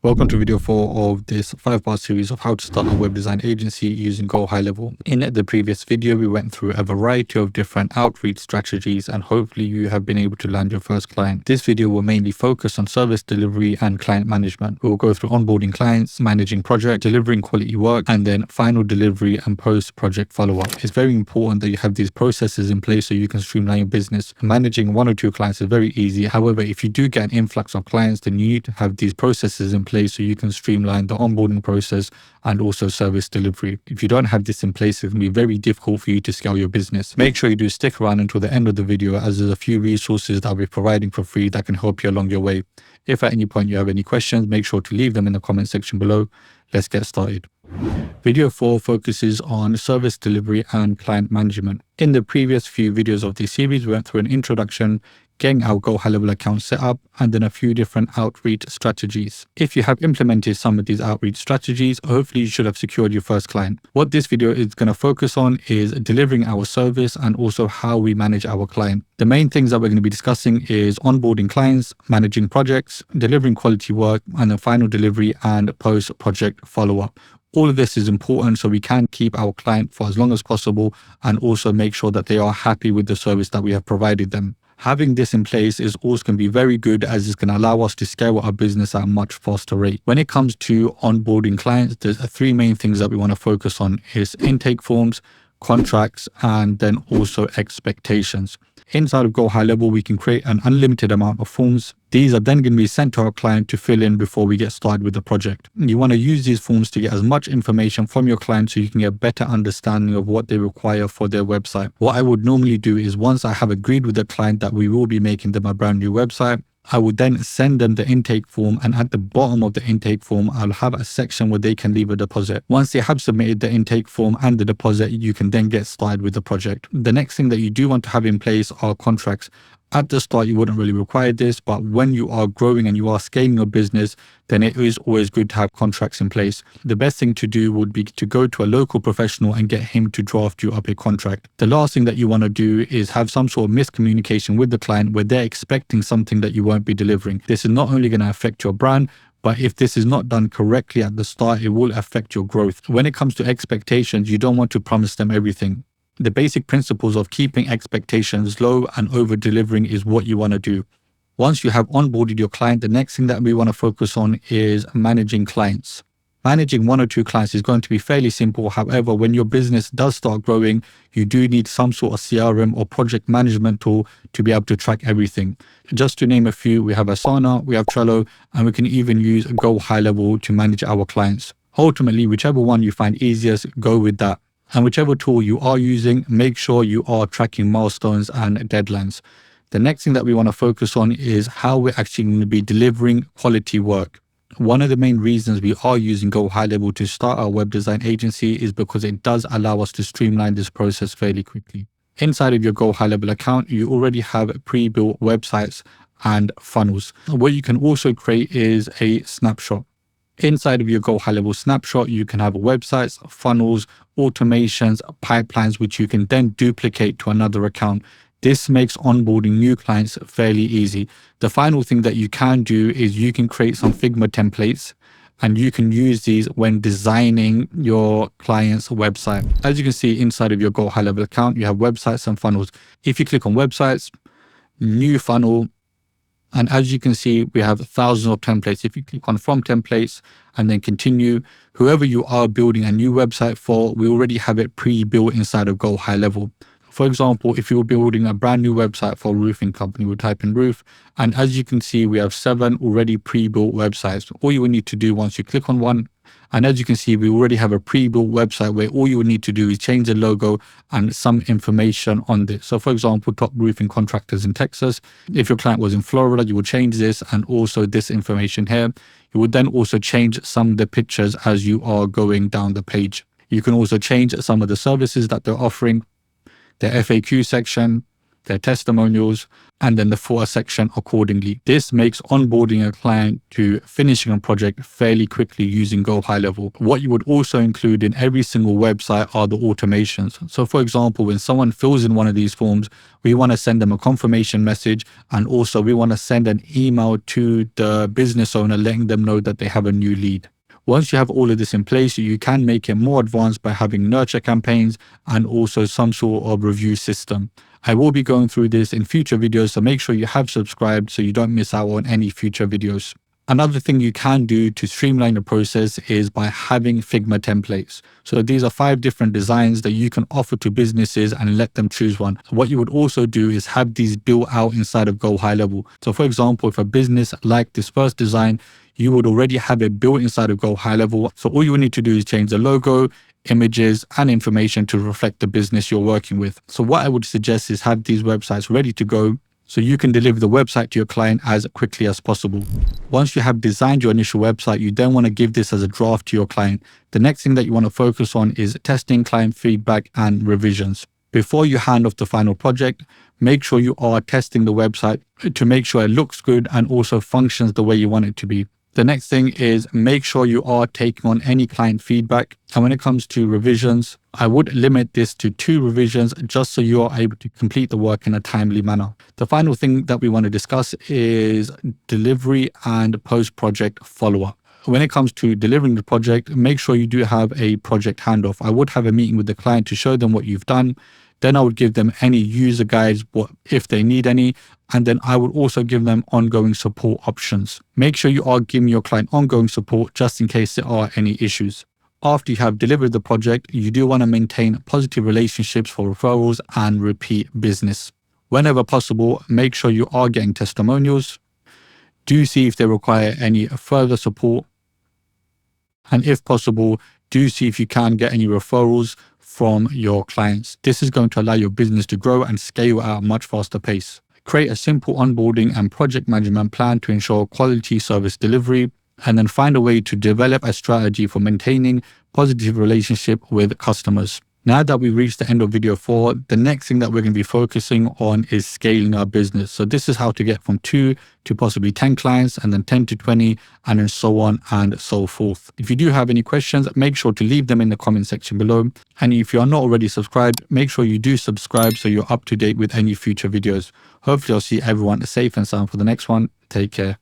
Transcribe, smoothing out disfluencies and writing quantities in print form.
Welcome to video 4 of this 5-part series of how to start a web design agency using GoHighLevel. In the previous video, we went through a variety of different outreach strategies and hopefully you have been able to land your first client. This video will mainly focus on service delivery and client management. We will go through onboarding clients, managing project, delivering quality work, and then final delivery and post-project follow-up. It's very important that you have these processes in place so you can streamline your business. Managing 1 or 2 clients is very easy. However, if you do get an influx of clients, then you need to have these processes in place so you can streamline the onboarding process and also service delivery. If you don't have this in place, it can be very difficult for you to scale your business. Make sure you do stick around until the end of the video, as there's a few resources that I'll be providing for free that can help you along your way. If at any point you have any questions, make sure to leave them in the comment section below. Let's get started. Video 4 focuses on service delivery and client management. In the previous few videos of this series, we went through an introduction, getting our GoHighLevel account set up, and then a few different outreach strategies. If you have implemented some of these outreach strategies, hopefully you should have secured your first client. What this video is going to focus on is delivering our service and also how we manage our client. The main things that we're going to be discussing is onboarding clients, managing projects, delivering quality work, and then final delivery and post-project follow-up. All of this is important so we can keep our client for as long as possible and also make sure that they are happy with the service that we have provided them. Having this in place is also going to be very good, as it's going to allow us to scale our business at a much faster rate. When it comes to onboarding clients, there's 3 main things that we want to focus on: is intake forms, contracts, and then also expectations. Inside of GoHighLevel, we can create an unlimited amount of forms. These are then going to be sent to our client to fill in before we get started with the project. You want to use these forms to get as much information from your client so you can get a better understanding of what they require for their website. What I would normally do is, once I have agreed with the client that we will be making them a brand new website, I would then send them the intake form, and at the bottom of the intake form, I'll have a section where they can leave a deposit. Once they have submitted the intake form and the deposit, you can then get started with the project. The next thing that you do want to have in place are contracts. At the start, you wouldn't really require this, but when you are growing and you are scaling your business, then it is always good to have contracts in place. The best thing to do would be to go to a local professional and get him to draft you up a contract. The last thing that you want to do is have some sort of miscommunication with the client where they're expecting something that you won't be delivering. This is not only going to affect your brand, but if this is not done correctly at the start, it will affect your growth. When it comes to expectations, you don't want to promise them everything. The basic principles of keeping expectations low and over-delivering is what you want to do. Once you have onboarded your client, the next thing that we want to focus on is managing clients. Managing 1 or 2 clients is going to be fairly simple. However, when your business does start growing, you do need some sort of CRM or project management tool to be able to track everything. Just to name a few, we have Asana, we have Trello, and we can even use GoHighLevel to manage our clients. Ultimately, whichever one you find easiest, go with that. And whichever tool you are using, make sure you are tracking milestones and deadlines. The next thing that we want to focus on is how we're actually going to be delivering quality work. One of the main reasons we are using GoHighLevel to start our web design agency is because it does allow us to streamline this process fairly quickly. Inside of your GoHighLevel account, you already have pre-built websites and funnels. What you can also create is a snapshot. Inside of your GoHighLevel snapshot, you can have websites, funnels, automations, pipelines, which you can then duplicate to another account. This makes onboarding new clients fairly easy. The final thing that you can do is you can create some Figma templates, and you can use these when designing your client's website. As you can see inside of your GoHighLevel account, you have websites and funnels. If you click on websites, new funnel, and as you can see, we have thousands of templates. If you click on from templates and then continue, whoever you are building a new website for, we already have it pre-built inside of GoHighLevel. For example, if you're building a brand new website for a roofing company, we'll type in roof. And as you can see, we have 7 already pre-built websites. All you will need to do once you click on one, and as you can see, we already have a pre-built website where all you would need to do is change the logo and some information on this. So for example, top roofing contractors in Texas. If your client was in Florida, you would change this and also this information here. You would then also change some of the pictures as you are going down the page. You can also change some of the services that they're offering, the FAQ section, their testimonials, and then the footer section accordingly. This makes onboarding a client to finishing a project fairly quickly using GoHighLevel. What you would also include in every single website are the automations. So for example, when someone fills in one of these forms, we want to send them a confirmation message, and also we want to send an email to the business owner letting them know that they have a new lead. Once you have all of this in place, you can make it more advanced by having nurture campaigns and also some sort of review system. I will be going through this in future videos, so make sure you have subscribed so you don't miss out on any future videos. Another thing you can do to streamline the process is by having Figma templates. So these are 5 different designs that you can offer to businesses and let them choose one. What you would also do is have these built out inside of GoHighLevel. So for example, if a business liked this first design, you would already have it built inside of GoHighLevel. So all you would need to do is change the logo, images, and information to reflect the business you're working with. So what I would suggest is have these websites ready to go so you can deliver the website to your client as quickly as possible. Once you have designed your initial website, you then want to give this as a draft to your client. The next thing that you want to focus on is testing, client feedback, and revisions. Before you hand off the final project, make sure you are testing the website to make sure it looks good and also functions the way you want it to be. The next thing is make sure you are taking on any client feedback. And when it comes to revisions, I would limit this to 2 revisions just so you are able to complete the work in a timely manner. The final thing that we want to discuss is delivery and post-project follow-up. When it comes to delivering the project, make sure you do have a project handoff. I would have a meeting with the client to show them what you've done. Then I would give them any user guides, if they need any, and then I would also give them ongoing support options. Make sure you are giving your client ongoing support just in case there are any issues. After you have delivered the project, you do want to maintain positive relationships for referrals and repeat business. Whenever possible, make sure you are getting testimonials. Do see if they require any further support. And if possible, do see if you can get any referrals from your clients. This is going to allow your business to grow and scale at a much faster pace. Create a simple onboarding and project management plan to ensure quality service delivery, and then find a way to develop a strategy for maintaining positive relationship with customers. Now that we've reached the end of video 4, the next thing that we're going to be focusing on is scaling our business. So this is how to get from 2 to possibly 10 clients, and then 10 to 20, and then so on and so forth. If you do have any questions, make sure to leave them in the comment section below. And if you are not already subscribed, make sure you do subscribe so you're up to date with any future videos. Hopefully I'll see everyone safe and sound for the next one. Take care.